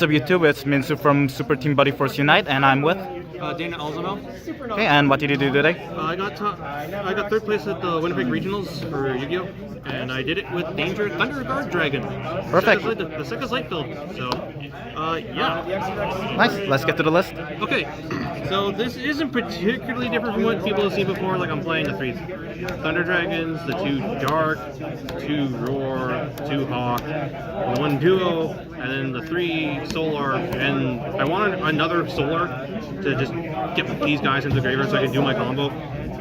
What's up YouTube, it's Minsu from Super Team Buddy Force Unite, and I'm with... Dana Alzamo. Okay, and what did you do today? I got third place at the Winnipeg Regionals for Yu-Gi-Oh! And I did it with Danger Thunder Guard Dragon. Perfect. The second light build. So, yeah. Nice, let's get to the list. Okay, so this isn't particularly different from what people have seen before. Like, I'm playing the 3 Thunder Dragons, the 2 Dark, 2 Roar, 2 Hawk, 1 Duo, and then the 3 Solar. And I wanted another Solar to just get these guys into the graveyard so I could do my combo.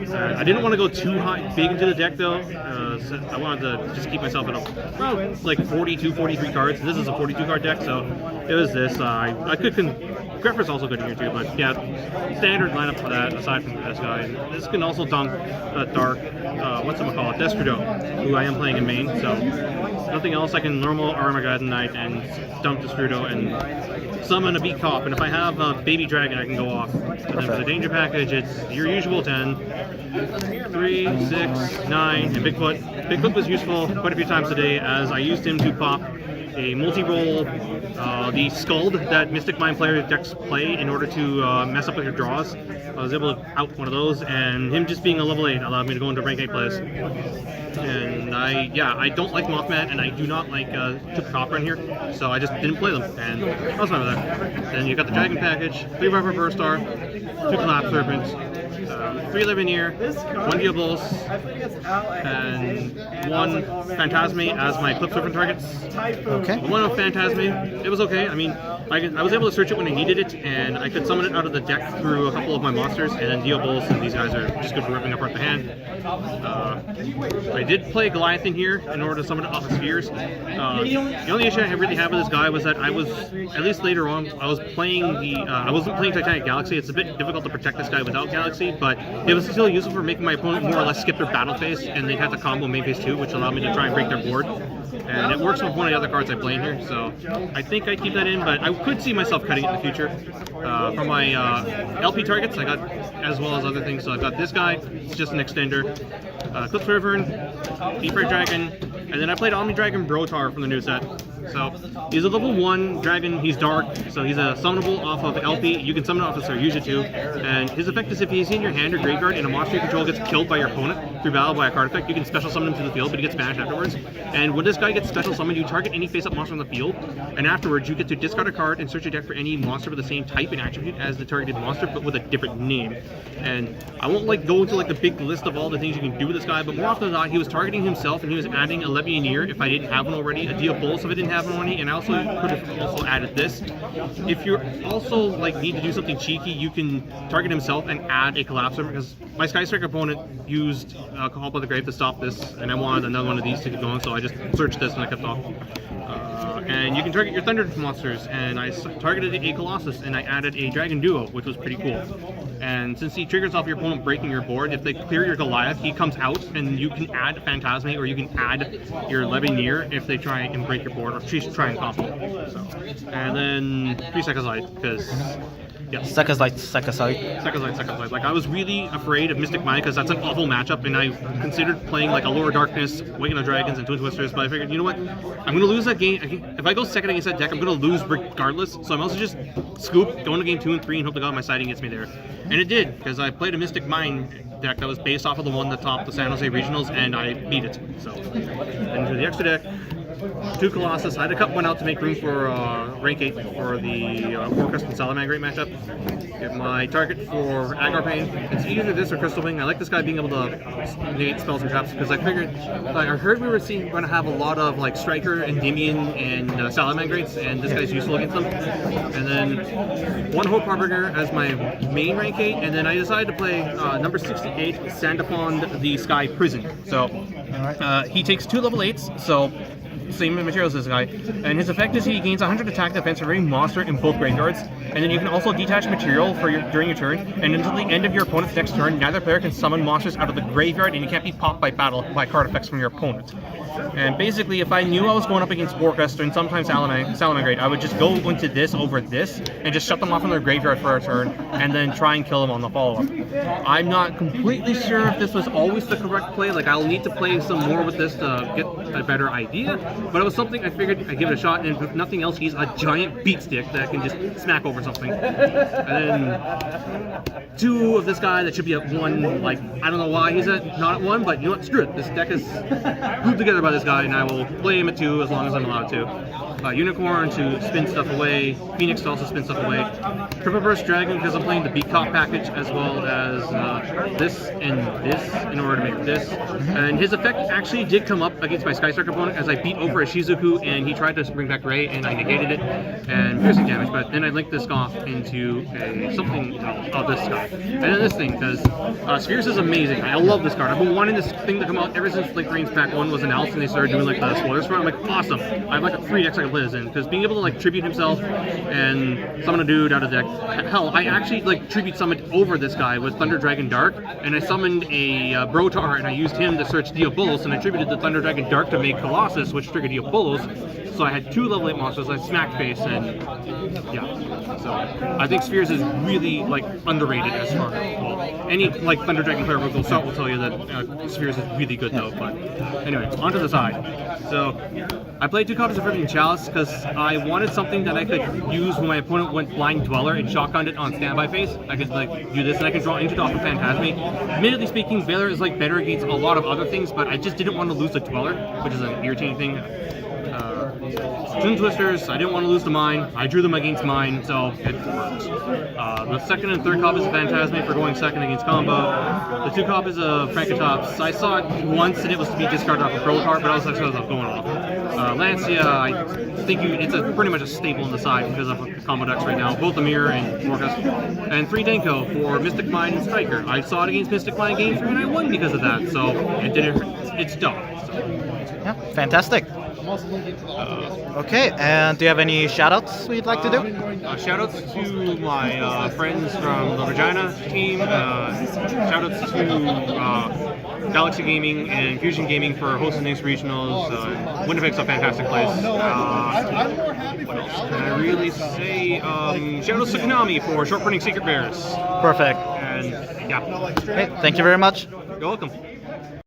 I didn't want to go too big into the deck though. So I wanted to just keep myself at around like 42, 43 cards. This is a 42 card deck, so it was this. I could Grepher's also good in here too, but yeah, standard lineup for that. Aside from this guy, this can also dunk Dark. Whatchamacallit, Destrudo, who I am playing in main. So nothing else. I can normal Armageddon Knight and dump Destrudo and summon a Beat Cop. And if I have a Baby Dragon, I can go off. And then for the danger package, it's your usual 10, 3, 6, 9, and Bigfoot. Bigfoot was useful quite a few times today as I used him to pop a multi-roll, the Scald that Mystic Mind player decks play in order to mess up with your draws. I was able to out one of those, and him just being a level 8 allowed me to go into rank 8 plays. And I don't like Mothman, and I do not like Super Copper in here, so I just didn't play them, and I was fine with that. Then you got the Dragon package, 3 Rubber Burst Star, 2 Collapse Serpents, 3 Liveneer, 1 Diablos, and 1 Phantasme as my Clip Serpent targets. Okay. 1 of Phantasme. It was okay. I mean, I was able to search it when I needed it, and I could summon it out of the deck through a couple of my monsters, and then Diablos, and these guys are just good for ripping apart the hand. I did play Goliath in here in order to summon it off of spheres. The only issue I really had with this guy was that I was, at least later on, I was playing the, I wasn't playing Titanic Galaxy. It's a bit difficult to protect this guy without Galaxy, but it was still useful for making my opponent more or less skip their battle phase, and they'd have to combo main phase 2, which allowed me to try and break their board. And it works with one of the other cards I play in here, so I think I keep that in, but I could see myself cutting it in the future. For my LP targets, I got, as well as other things, so I've got this guy, it's just an extender, Eclipse Wyvern, Deep Red Dragon, and then I played Omni Dragon Brotar from the new set. So he's a level 1 dragon, he's dark, so he's a summonable off of LP. You can summon off of Saryuja too, and his effect is if he's in your hand or graveyard and a monster you control gets killed by your opponent through battle by a card effect, you can special summon him to the field, but he gets banished afterwards. And when this guy gets special summoned, you target any face-up monster on the field, and afterwards you get to discard a card and search your deck for any monster with the same type and attribute as the targeted monster, but with a different name. And I won't go into the big list of all the things you can do with this guy, but more often than not, he was targeting himself and he was adding a Levianeer if I didn't have one already, a Diabolus if I didn't have one already, and I also could have also added this. If you're also need to do something cheeky, you can target himself and add a Collapser, because my Sky Strike opponent used Call by the Grave to stop this, and I wanted another one of these to get going, so I just searched this and I kept off. And you can target your Thunder monsters, and I targeted a Colossus, and I added a Dragon Duo, which was pretty cool. And since he triggers off your opponent breaking your board, if they clear your Goliath, he comes out, and you can add Phantasme, or you can add your Levineer if they try and break your board, or try and combo. So, and then 3 Seconds Light, because... Yeah. Seconds Light. Like, I was really afraid of Mystic Mind because that's an awful matchup, and I considered playing like Allure of Darkness, Awaken of Dragons, and Twin Twisters, but I figured, you know what? I'm going to lose that game. If I go second against that deck, I'm going to lose regardless, so I'm also just scoop, go into game 2 and 3, and hope to God my siding gets me there. And it did, because I played a Mystic Mind deck that was based off of the one that topped the San Jose Regionals, and I beat it. So, into the extra deck. 2 Colossus. I had to cut one out to make room for rank 8 for the Orcust and Salamangreat matchup. Get my target for Agar Pain. It's either this or Crystal Wing. I like this guy being able to negate spells and traps because I figured, I heard we were going to have a lot of Striker, Endymion, and Salamangrates, and this guy's useful against them. And then 1 Hope Harbinger as my main rank 8, and then I decided to play number 68, Sandapond the Sky Prison. So he takes 2 level 8s, so same materials as this guy, and his effect is he gains 100 attack defense for every monster in both graveyards, and then you can also detach material during your turn, and until the end of your opponent's next turn, neither player can summon monsters out of the graveyard, and you can't be popped by card effects from your opponent. And basically, if I knew I was going up against Orchestra and sometimes Salamangreat, I would just go into this over this and just shut them off in their graveyard for a turn and then try and kill them on the follow-up. I'm not completely sure if this was always the correct play. Like, I'll need to play some more with this to get a better idea, but it was something I figured I'd give it a shot, and if nothing else, he's a giant beat stick that can just smack over something. And then 2 of this guy that should be at 1, like, I don't know why he's not at 1, but you know what, screw it. This deck is glued together by this guy, and I will play him at 2 as long as I'm allowed to. Unicorn to spin stuff away, Phoenix to also spin stuff away, Triple Burst Dragon because I'm playing the Beat Cop package as well as this and this in order to make this. And his effect actually did come up against my Skystar opponent as I beat over a Shizuku and he tried to bring back Ray and I negated it and piercing damage, but then I linked this off into something of this guy. And then this thing, because Spheres is amazing. I love this card. I've been wanting this thing to come out ever since like Green's Pack 1 was announced and they started doing like the spoilers for it. I'm like, awesome. I have like 3 decks I can play this in, because being able to like tribute himself and summon a dude out of deck. Hell, I actually like tribute summoned over this guy with Thunder Dragon Dark, and I summoned a Brotar and I used him to search Diabolos, and I tributed the Thunder Dragon Dark to make Colossus, which triggered Diabolos. So I had 2 level 8 monsters. I smacked face, and yeah. So I think Spheres is really like underrated as far as any like Thunder Dragon player will tell you that Spheres is really good though. But anyway, onto the side. So I played 2 copies of Forbidden Chalice because I wanted something that I could use when my opponent went Blind Dweller and shotgunned it on standby phase. I could like do this and I could draw into it off of Phantasme. Admittedly speaking, Valor is like better against a lot of other things, but I just didn't want to lose the Dweller, which is an irritating thing. Toon Twisters, I didn't want to lose to mine. I drew them against mine, so it worked. The second and third copies of Phantasme for going second against combo. The 2 copies of Frankatops, I saw it once and it was to be discarded off a Pro card, but I was like, going off. Lancia, I think it's pretty much a staple on the side because of combo decks right now, both Amir and Orcus. And 3 Denko for Mystic Mine and Striker. I saw it against Mystic Mine games and I won because of that, so it didn't hurt. It's dumb. So. Yeah, fantastic. Okay, and do you have any shoutouts we'd like to do? Shoutouts to my friends from the Regina team. Shoutouts to Galaxy Gaming and Fusion Gaming for hosting these regionals. Winnipeg's a fantastic place. What else can I really say? Shoutouts to Konami for short printing Secret Bears. Perfect. And yeah. Okay, thank you very much. You're welcome.